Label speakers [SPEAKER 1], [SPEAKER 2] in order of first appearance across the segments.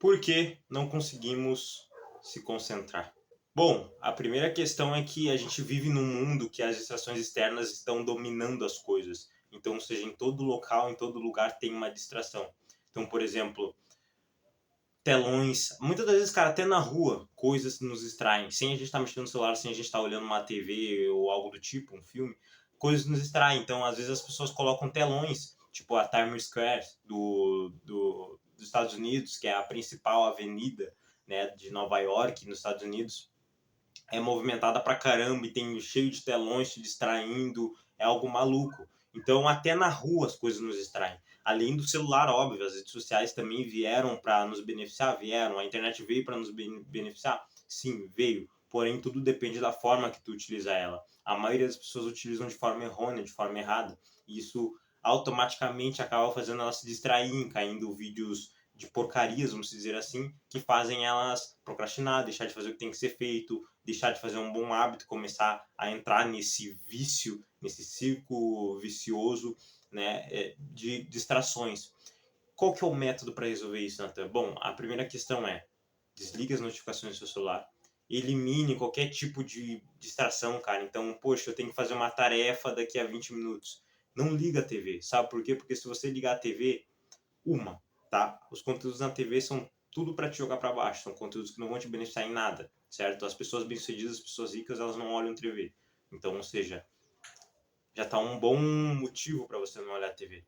[SPEAKER 1] Por que não conseguimos se concentrar? Bom, a primeira questão é que a gente vive num mundo que as distrações externas estão dominando as coisas. Então, seja em todo local, em todo lugar tem uma distração. Então, por exemplo, telões. Muitas das vezes, cara, até na rua, coisas nos distraem. Sem a gente estar mexendo no celular, sem a gente estar olhando uma TV ou algo do tipo, um filme, coisas nos distraem. Então, às vezes, as pessoas colocam telões, tipo a Times Square dos Estados Unidos, que é a principal avenida, né, de Nova York, nos Estados Unidos. É movimentada pra caramba e tem cheio de telões te distraindo. É algo maluco. Então, até na rua as coisas nos distraem. Além do celular, óbvio, as redes sociais também vieram para nos beneficiar, vieram. A internet veio para nos beneficiar? Sim, veio. Porém, tudo depende da forma que tu utiliza ela. A maioria das pessoas utilizam de forma errônea, de forma errada. E isso automaticamente acaba fazendo elas se distraírem, caindo vídeos de porcarias, vamos dizer assim, que fazem elas procrastinar, deixar de fazer o que tem que ser feito, deixar de fazer um bom hábito, começar a entrar nesse vício, nesse círculo vicioso, né, de distrações. Qual que é o método para resolver isso, Nathan? Bom, a primeira questão é: desligue as notificações do seu celular, elimine qualquer tipo de distração, cara. Então, poxa, eu tenho que fazer uma tarefa daqui a 20 minutos. Não liga a TV, sabe por quê? Porque se você ligar a TV, tá? Os conteúdos na TV são tudo para te jogar para baixo, são conteúdos que não vão te beneficiar em nada, certo? As pessoas bem-sucedidas, as pessoas ricas, elas não olham TV. Então, ou seja, já tá um bom motivo para você não olhar a TV.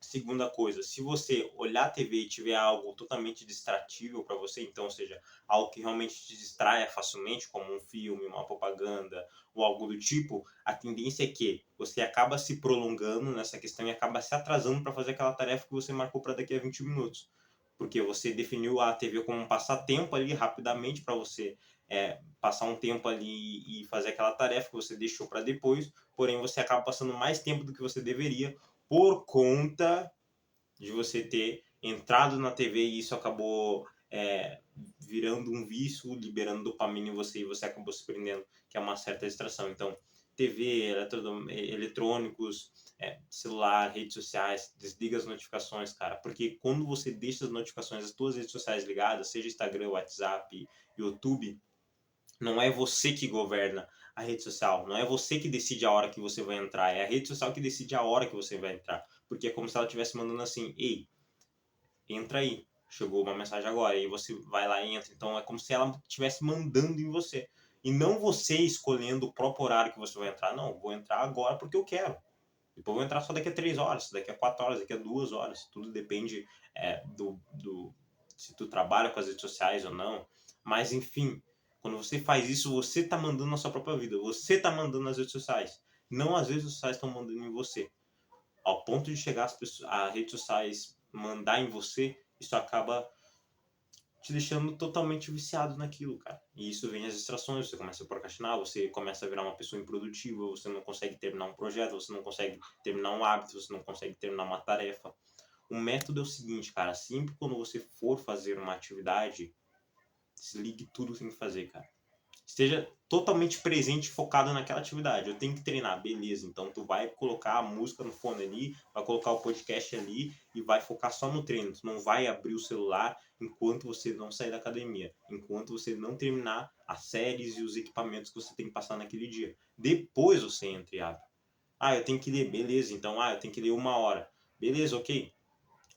[SPEAKER 1] Segunda coisa, se você olhar a TV e tiver algo totalmente distratível para você, então, ou seja, algo que realmente te distraia facilmente, como um filme, uma propaganda ou algo do tipo, a tendência é que você acaba se prolongando nessa questão e acaba se atrasando para fazer aquela tarefa que você marcou para daqui a 20 minutos. Porque você definiu a TV como um passatempo ali rapidamente para você passar um tempo ali e fazer aquela tarefa que você deixou para depois, porém você acaba passando mais tempo do que você deveria por conta de você ter entrado na TV e isso acabou virando um vício, liberando dopamina em você e você acabou se prendendo, que é uma certa distração. Então, TV, eletrônicos, celular, redes sociais, desliga as notificações, cara, porque quando você deixa as notificações das suas redes sociais ligadas, seja Instagram, WhatsApp, YouTube, não é você que governa a rede social, não é você que decide a hora que você vai entrar, é a rede social que decide a hora que você vai entrar, porque é como se ela estivesse mandando assim: ei, entra aí, chegou uma mensagem agora, e você vai lá e entra. Então é como se ela estivesse mandando em você, e não você escolhendo o próprio horário que você vai entrar. Não, vou entrar agora porque eu quero. Depois vou entrar só daqui a 3 horas, daqui a 4 horas, daqui a 2 horas. Tudo depende se tu trabalha com as redes sociais ou não. Mas enfim, quando você faz isso, você está mandando na sua própria vida. Você está mandando nas redes sociais. Não as redes sociais estão mandando em você. Ao ponto de chegar as redes sociais mandar em você, isso acaba te deixando totalmente viciado naquilo, cara. E isso vem as distrações, você começa a procrastinar, você começa a virar uma pessoa improdutiva, você não consegue terminar um projeto, você não consegue terminar um hábito, você não consegue terminar uma tarefa. O método é o seguinte, cara, sempre quando você for fazer uma atividade, desligue tudo que tem que fazer, cara. Esteja totalmente presente e focado naquela atividade. Eu tenho que treinar, beleza. Então tu vai colocar a música no fone ali, vai colocar o podcast ali e vai focar só no treino. Tu não vai abrir o celular enquanto você não sair da academia, enquanto você não terminar as séries e os equipamentos que você tem que passar naquele dia. Depois você entra e abre. Ah, eu tenho que ler, beleza. Então, eu tenho que ler 1 hora. Beleza, ok.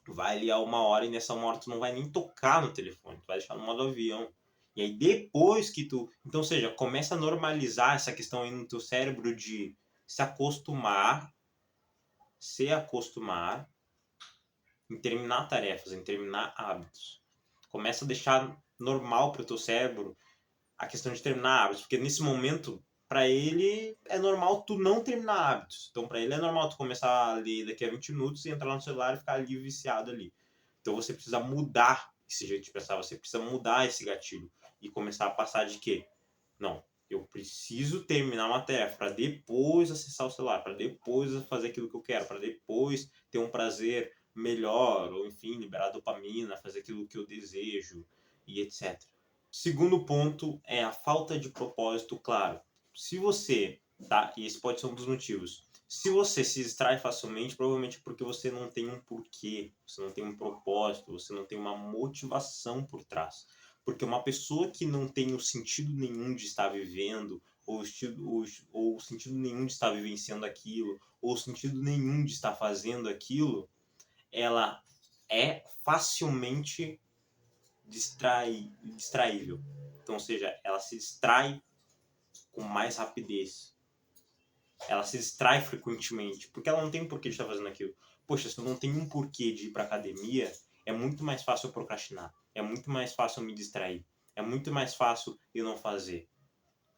[SPEAKER 1] Vai ali a 1 hora e nessa 1 hora tu não vai nem tocar no telefone, tu vai deixar no modo avião. E aí depois que tu... Então, ou seja, começa a normalizar essa questão aí no teu cérebro de se acostumar em terminar tarefas, em terminar hábitos. Começa a deixar normal para o teu cérebro a questão de terminar hábitos, porque nesse momento, para ele, é normal tu não terminar hábitos. Então, para ele é normal tu começar a ler daqui a 20 minutos e entrar no celular e ficar ali viciado ali. Então, você precisa mudar esse jeito de pensar, você precisa mudar esse gatilho e começar a passar de quê? Não, eu preciso terminar uma tarefa para depois acessar o celular, para depois fazer aquilo que eu quero, para depois ter um prazer melhor, ou enfim, liberar dopamina, fazer aquilo que eu desejo e etc. Segundo ponto é a falta de propósito claro. Se você, tá? E esse pode ser um dos motivos. Se você se distrai facilmente, provavelmente é porque você não tem um porquê, você não tem um propósito, você não tem uma motivação por trás. Porque uma pessoa que não tem o sentido nenhum de estar vivendo, ou sentido nenhum de estar vivenciando aquilo, ou sentido nenhum de estar fazendo aquilo, ela é facilmente distraível. Então, ou seja, ela se distrai com mais rapidez. Ela se distrai frequentemente, porque ela não tem um porquê de estar fazendo aquilo. Poxa, se eu não tenho um porquê de ir para academia, é muito mais fácil eu procrastinar. É muito mais fácil eu me distrair. É muito mais fácil eu não fazer.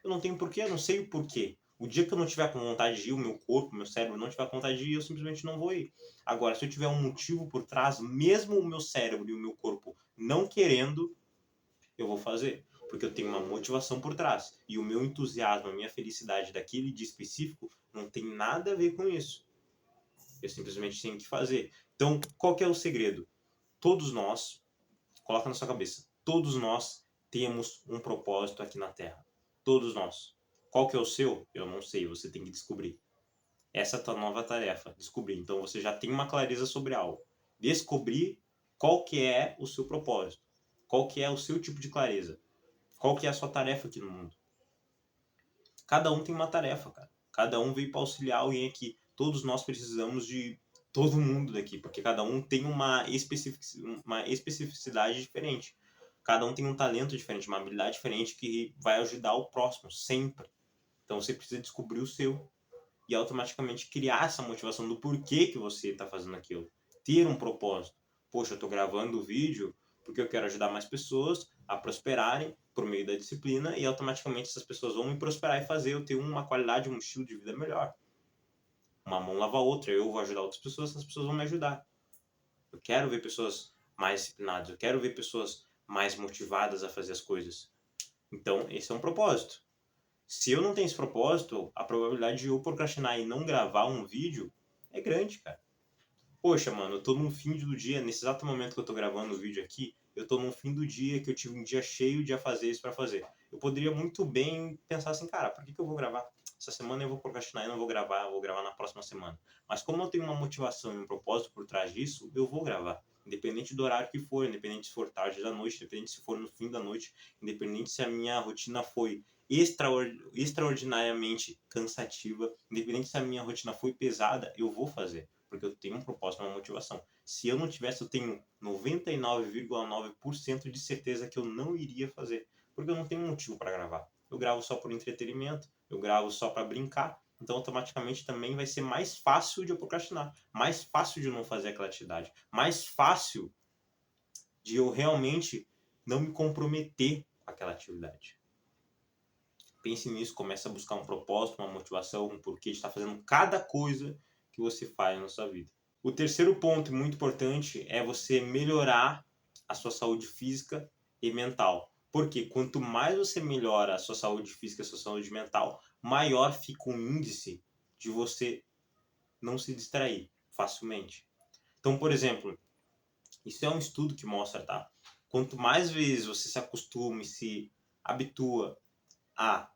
[SPEAKER 1] Eu não tenho porquê, eu não sei o porquê. O dia que eu não tiver com vontade de ir, o meu corpo, o meu cérebro não tiver com vontade de ir, eu simplesmente não vou ir. Agora, se eu tiver um motivo por trás, mesmo o meu cérebro e o meu corpo não querendo, eu vou fazer. Porque eu tenho uma motivação por trás. E o meu entusiasmo, a minha felicidade daquele dia específico não tem nada a ver com isso. Eu simplesmente tenho que fazer. Então, qual que é o segredo? Todos nós, coloca na sua cabeça, todos nós temos um propósito aqui na Terra. Todos nós. Qual que é o seu? Eu não sei, você tem que descobrir. Essa é a tua nova tarefa, descobrir. Então você já tem uma clareza sobre algo. Descobrir qual que é o seu propósito. Qual que é o seu tipo de clareza. Qual que é a sua tarefa aqui no mundo. Cada um tem uma tarefa, cara. Cada um veio para auxiliar alguém aqui. Todos nós precisamos de todo mundo daqui, porque cada um tem uma especificidade diferente. Cada um tem um talento diferente, uma habilidade diferente que vai ajudar o próximo, sempre. Então você precisa descobrir o seu e automaticamente criar essa motivação do porquê que você está fazendo aquilo. Ter um propósito. Poxa, eu estou gravando o vídeo porque eu quero ajudar mais pessoas a prosperarem por meio da disciplina e automaticamente essas pessoas vão me prosperar e fazer eu ter uma qualidade, um estilo de vida melhor. Uma mão lava a outra, eu vou ajudar outras pessoas, essas pessoas vão me ajudar. Eu quero ver pessoas mais disciplinadas, eu quero ver pessoas mais motivadas a fazer as coisas. Então, esse é um propósito. Se eu não tenho esse propósito, a probabilidade de eu procrastinar e não gravar um vídeo é grande, cara. Poxa, mano, eu tô num fim do dia, nesse exato momento que eu tô gravando o vídeo aqui, eu tô num fim do dia que eu tive um dia cheio de afazeres pra fazer. Eu poderia muito bem pensar assim, cara, por que eu vou gravar? Essa semana eu vou procrastinar e não vou gravar, eu vou gravar na próxima semana. Mas como eu tenho uma motivação e um propósito por trás disso, eu vou gravar. Independente do horário que for, independente se for tarde da noite, independente se for no fim da noite, independente se a minha rotina foi extraordinariamente cansativa, independente se a minha rotina foi pesada, eu vou fazer, porque eu tenho um propósito, uma motivação. Se eu não tivesse, eu tenho 99,9% de certeza que eu não iria fazer, porque eu não tenho motivo para gravar. Eu gravo só por entretenimento, eu gravo só para brincar, então automaticamente também vai ser mais fácil de eu procrastinar, mais fácil de eu não fazer aquela atividade, mais fácil de eu realmente não me comprometer com aquela atividade. Pense nisso, comece a buscar um propósito, uma motivação, um porquê de estar fazendo cada coisa que você faz na sua vida. O terceiro ponto muito importante é você melhorar a sua saúde física e mental. Porque quanto mais você melhora a sua saúde física e a sua saúde mental, maior fica o índice de você não se distrair facilmente. Então, por exemplo, isso é um estudo que mostra, tá? Quanto mais vezes você se acostuma e se habitua a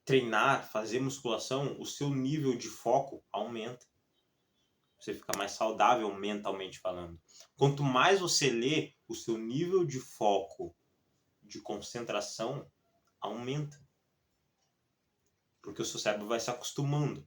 [SPEAKER 1] treinar, fazer musculação, o seu nível de foco aumenta. Você fica mais saudável mentalmente falando. Quanto mais você lê, o seu nível de foco, de concentração aumenta. Porque o seu cérebro vai se acostumando.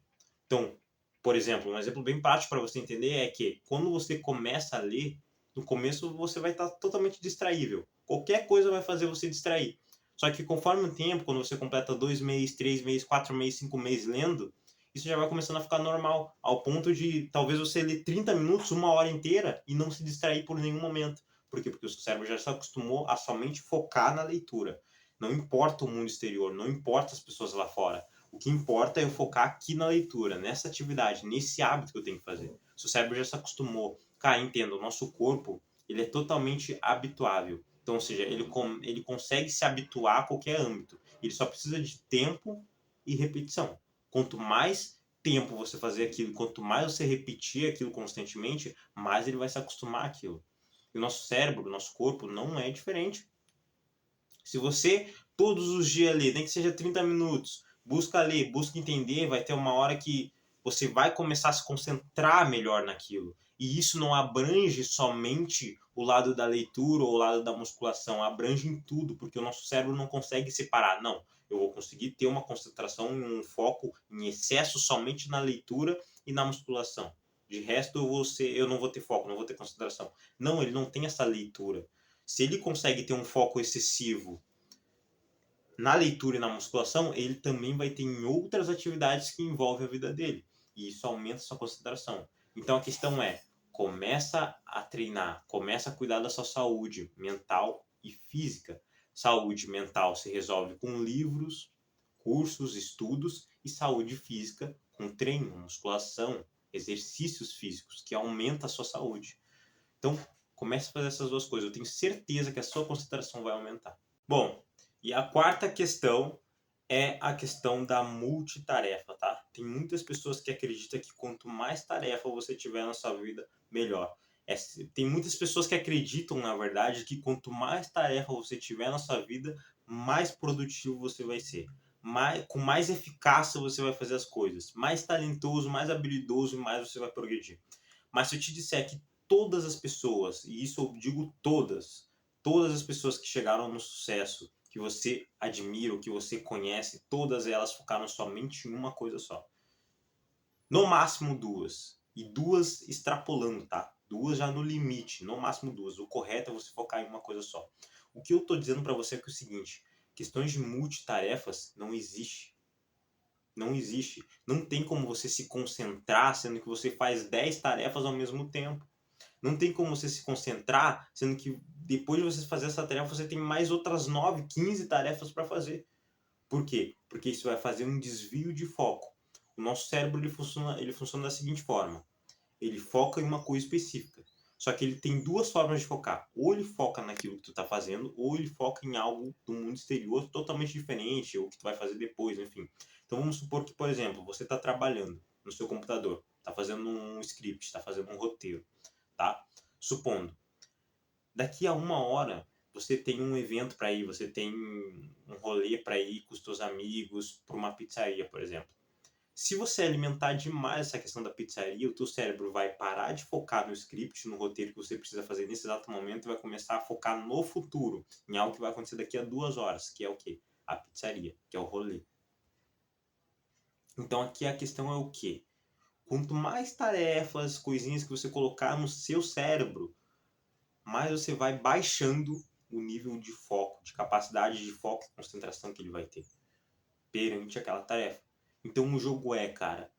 [SPEAKER 1] Então, por exemplo, um exemplo bem prático para você entender é que quando você começa a ler, no começo você vai estar totalmente distraível. Qualquer coisa vai fazer você distrair. Só que conforme o tempo, quando você completa 2 meses, 3 meses, 4 meses, 5 meses lendo, isso já vai começando a ficar normal, ao ponto de talvez você ler 30 minutos, uma hora inteira e não se distrair por nenhum momento. Por quê? Porque o seu cérebro já se acostumou a somente focar na leitura. Não importa o mundo exterior, não importa as pessoas lá fora. O que importa é eu focar aqui na leitura, nessa atividade, nesse hábito que eu tenho que fazer. O seu cérebro já se acostumou. Cara, entenda, o nosso corpo, ele é totalmente habituável. Então, ou seja, ele consegue se habituar a qualquer âmbito. Ele só precisa de tempo e repetição. Quanto mais tempo você fazer aquilo, quanto mais você repetir aquilo constantemente, mais ele vai se acostumar àquilo. E o nosso cérebro, o nosso corpo não é diferente. Se você todos os dias lê, nem que seja 30 minutos, busca ler, busca entender, vai ter uma hora que você vai começar a se concentrar melhor naquilo. E isso não abrange somente o lado da leitura ou o lado da musculação, abrange em tudo, porque o nosso cérebro não consegue separar. Não, eu vou conseguir ter uma concentração e um foco em excesso somente na leitura e na musculação. De resto, eu não vou ter foco, não vou ter concentração. Não, ele não tem essa leitura. Se ele consegue ter um foco excessivo na leitura e na musculação, ele também vai ter em outras atividades que envolvem a vida dele. E isso aumenta a sua concentração. Então a questão é, começa a treinar, começa a cuidar da sua saúde mental e física. Saúde mental se resolve com livros, cursos, estudos, e saúde física com treino, musculação, exercícios físicos, que aumenta a sua saúde. Então, comece a fazer essas duas coisas. Eu tenho certeza que a sua concentração vai aumentar. Bom, e a quarta questão é a questão da multitarefa, tá? Tem muitas pessoas que acreditam que quanto mais tarefa você tiver na sua vida, melhor. Tem muitas pessoas que acreditam, na verdade, que quanto mais tarefa você tiver na sua vida, mais produtivo você vai ser. Com mais eficácia você vai fazer as coisas. Mais talentoso, mais habilidoso e mais você vai progredir. Mas se eu te disser que todas as pessoas, e isso eu digo todas as pessoas que chegaram no sucesso, que você admira, que você conhece, todas elas focaram somente em uma coisa só. No máximo duas. E duas extrapolando, tá? Duas já no limite, no máximo duas. O correto é você focar em uma coisa só. O que eu tô dizendo para você é que é o seguinte, questões de multitarefas não existe. Não existe. Não tem como você se concentrar sendo que você faz 10 tarefas ao mesmo tempo. Não tem como você se concentrar, sendo que depois de você fazer essa tarefa, você tem mais outras 9, 15 tarefas para fazer. Por quê? Porque isso vai fazer um desvio de foco. O nosso cérebro ele funciona da seguinte forma. Ele foca em uma coisa específica. Só que ele tem duas formas de focar. Ou ele foca naquilo que tu está fazendo, ou ele foca em algo do mundo exterior totalmente diferente, ou que tu vai fazer depois, enfim. Então vamos supor que, por exemplo, você está trabalhando no seu computador, está fazendo um script, está fazendo um roteiro, tá? Supondo, daqui a 1 hora você tem um evento para ir, você tem um rolê para ir com os seus amigos para uma pizzaria, por exemplo. Se você alimentar demais essa questão da pizzaria, o teu cérebro vai parar de focar no script, no roteiro que você precisa fazer nesse exato momento e vai começar a focar no futuro, em algo que vai acontecer daqui a 2 horas, que é o quê? A pizzaria, que é o rolê. Então aqui a questão é o quê? Quanto mais tarefas, coisinhas que você colocar no seu cérebro, mais você vai baixando o nível de foco, de capacidade de foco e concentração que ele vai ter perante aquela tarefa. Então o jogo é, cara,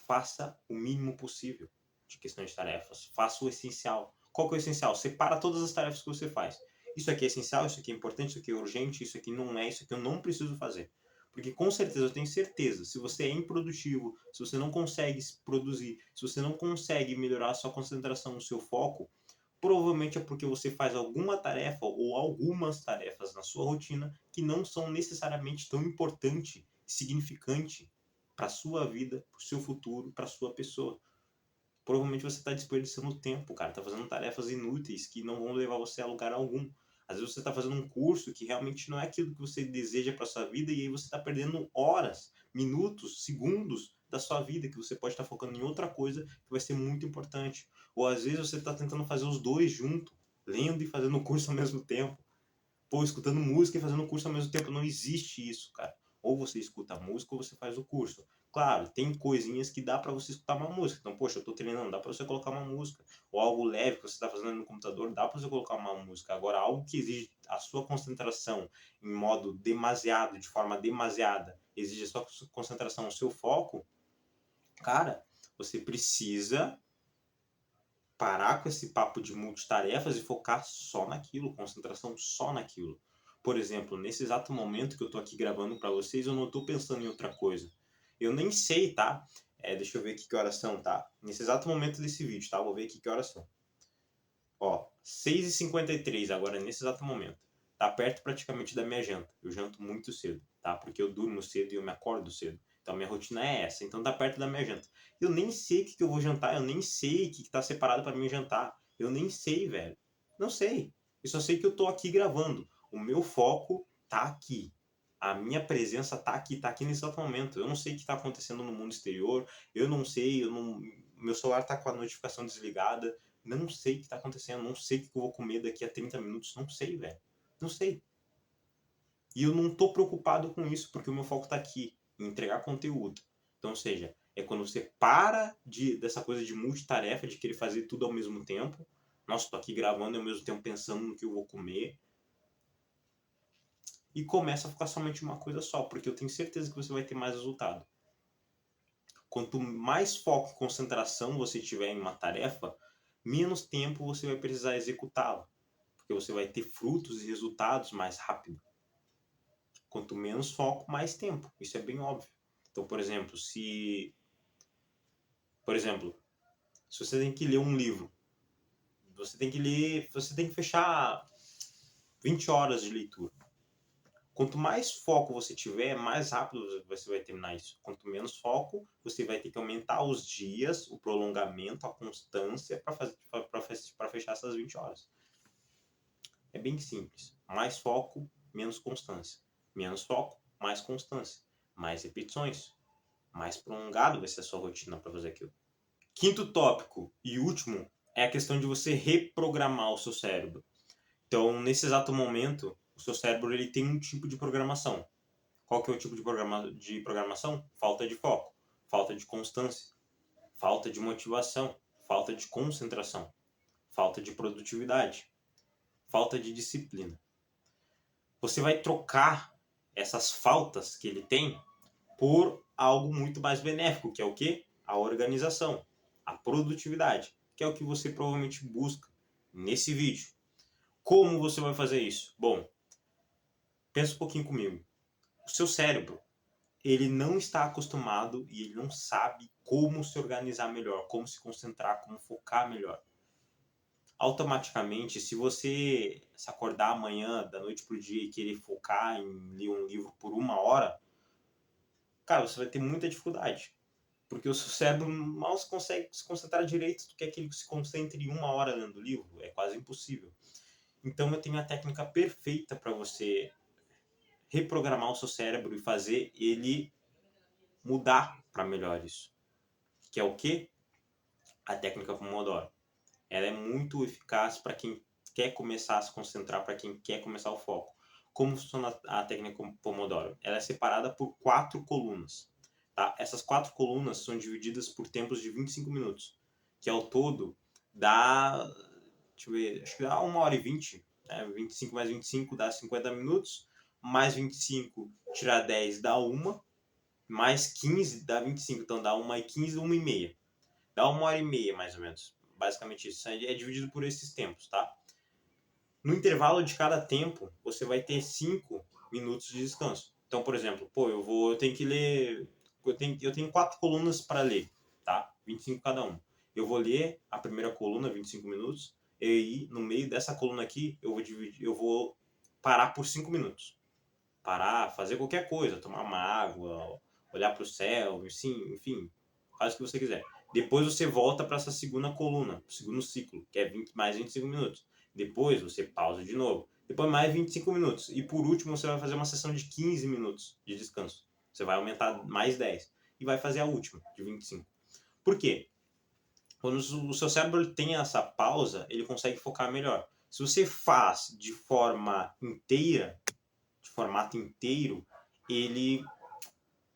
[SPEAKER 1] faça o mínimo possível de questões de tarefas. Faça o essencial. Qual que é o essencial? Separa todas as tarefas que você faz. Isso aqui é essencial, isso aqui é importante, isso aqui é urgente, isso aqui não é, isso aqui eu não preciso fazer. Porque com certeza, eu tenho certeza, se você é improdutivo, se você não consegue produzir, se você não consegue melhorar a sua concentração, o seu foco, provavelmente é porque você faz alguma tarefa ou algumas tarefas na sua rotina que não são necessariamente tão importantes e significantes para a sua vida, para o seu futuro, para a sua pessoa. Provavelmente você está desperdiçando tempo, cara. Está fazendo tarefas inúteis que não vão levar você a lugar algum. Às vezes você está fazendo um curso que realmente não é aquilo que você deseja para sua vida e aí você está perdendo horas, minutos, segundos da sua vida que você pode estar focando em outra coisa que vai ser muito importante. Ou às vezes você está tentando fazer os dois junto, lendo e fazendo o curso ao mesmo tempo. Pô, escutando música e fazendo o curso ao mesmo tempo. Não existe isso, cara. Ou você escuta a música ou você faz o curso. Claro, tem coisinhas que dá para você escutar uma música. Então, poxa, eu tô treinando, dá para você colocar uma música. Ou algo leve que você tá fazendo no computador, dá para você colocar uma música. Agora, algo que exige a sua concentração em modo demasiado, de forma demasiada, exige a sua concentração, o seu foco, cara, você precisa parar com esse papo de multitarefas e focar só naquilo, concentração só naquilo. Por exemplo, nesse exato momento que eu tô aqui gravando para vocês, eu não tô pensando em outra coisa. Eu nem sei, tá? Deixa eu ver aqui que horas são, tá? Nesse exato momento desse vídeo, tá? Vou ver aqui que horas são. Ó, 6h53 agora, nesse exato momento. Tá perto praticamente da minha janta. Eu janto muito cedo, tá? Porque eu durmo cedo e eu me acordo cedo. Então, minha rotina é essa. Então, tá perto da minha janta. Eu nem sei o que eu vou jantar. Eu nem sei o que tá separado para mim jantar. Eu nem sei, velho. Não sei. Eu só sei que eu tô aqui gravando. O meu foco tá aqui. A minha presença tá aqui nesse exato momento. Eu não sei o que está acontecendo no mundo exterior, eu não sei, meu celular tá com a notificação desligada, não sei o que está acontecendo, não sei o que eu vou comer daqui a 30 minutos, não sei, velho. Não sei. E eu não tô preocupado com isso, porque o meu foco tá aqui, em entregar conteúdo. Então, ou seja, é quando você para dessa coisa de multitarefa, de querer fazer tudo ao mesmo tempo. Nossa, tô aqui gravando e ao mesmo tempo pensando no que eu vou comer. E começa a focar somente em uma coisa só, porque eu tenho certeza que você vai ter mais resultado. Quanto mais foco e concentração você tiver em uma tarefa, menos tempo você vai precisar executá-la, porque você vai ter frutos e resultados mais rápido. Quanto menos foco, mais tempo. Isso é bem óbvio. Então, por exemplo, se você tem que ler um livro, você tem que fechar 20 horas de leitura. Quanto mais foco você tiver, mais rápido você vai terminar isso. Quanto menos foco, você vai ter que aumentar os dias, o prolongamento, a constância para fechar essas 20 horas. É bem simples. Mais foco, menos constância. Menos foco, mais constância. Mais repetições. Mais prolongado vai ser a sua rotina para fazer aquilo. Quinto tópico e último é a questão de você reprogramar o seu cérebro. Então, nesse exato momento, o seu cérebro ele tem um tipo de programação. Qual que é o tipo de programação? Falta de foco, falta de constância, falta de motivação, falta de concentração, falta de produtividade, falta de disciplina. Você vai trocar essas faltas que ele tem por algo muito mais benéfico, que é o quê? A organização, a produtividade, que é o que você provavelmente busca nesse vídeo. Como você vai fazer isso? Bom, pensa um pouquinho comigo. O seu cérebro, ele não está acostumado e ele não sabe como se organizar melhor, como se concentrar, como focar melhor. Automaticamente, se você se acordar amanhã, da noite pro dia, e querer focar em ler um livro por 1 hora, cara, você vai ter muita dificuldade. Porque o seu cérebro mal consegue se concentrar direito. Tu quer que ele se concentre em 1 hora lendo o livro? É quase impossível. Então eu tenho a técnica perfeita para você reprogramar o seu cérebro e fazer ele mudar para melhor isso. Que é o quê? A técnica Pomodoro. Ela é muito eficaz para quem quer começar a se concentrar, para quem quer começar o foco. Como funciona a técnica Pomodoro? Ela é separada por 4 colunas. Tá? Essas 4 colunas são divididas por tempos de 25 minutos, que ao todo dá, deixa eu ver, acho que dá 1h20, né? 25 mais 25 dá 50 minutos, mais 25 tirar 10 dá 1, mais 15 dá 25, então dá 1h15, 1h30. Dá 1h30 mais ou menos, basicamente isso. É dividido por esses tempos, tá? No intervalo de cada tempo, você vai ter 5 minutos de descanso. Então, por exemplo, eu tenho que ler, eu tenho 4 colunas para ler, tá? 25 cada um. Eu vou ler a primeira coluna, 25 minutos, e aí no meio dessa coluna aqui, eu vou parar por 5 minutos. Parar, fazer qualquer coisa, tomar uma água, olhar para o céu, enfim, faz o que você quiser. Depois você volta para essa segunda coluna, segundo ciclo, que é mais 25 minutos. Depois você pausa de novo. Depois mais 25 minutos. E por último você vai fazer uma sessão de 15 minutos de descanso. Você vai aumentar mais 10. E vai fazer a última, de 25. Por quê? Quando o seu cérebro tem essa pausa, ele consegue focar melhor. Se você faz de forma inteira, de formato inteiro, ele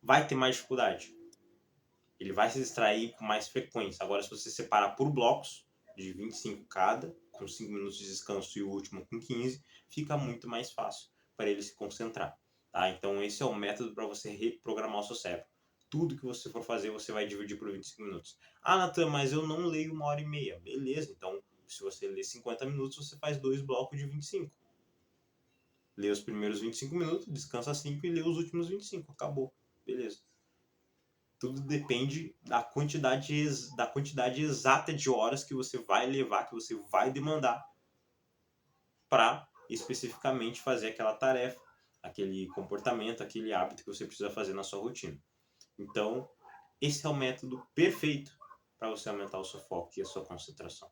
[SPEAKER 1] vai ter mais dificuldade. Ele vai se distrair com mais frequência. Agora, se você separar por blocos, de 25 cada, com 5 minutos de descanso e o último com 15, fica muito mais fácil para ele se concentrar. Tá? Então, esse é o método para você reprogramar o seu cérebro. Tudo que você for fazer, você vai dividir por 25 minutos. Ah, Natan, mas eu não leio 1h30. Beleza, então, se você ler 50 minutos, você faz 2 blocos de 25. Lê os primeiros 25 minutos, descansa 5 e lê os últimos 25. Acabou. Beleza. Tudo depende da quantidade exata de horas que você vai levar, que você vai demandar para especificamente fazer aquela tarefa, aquele comportamento, aquele hábito que você precisa fazer na sua rotina. Então, esse é o método perfeito para você aumentar o seu foco e a sua concentração.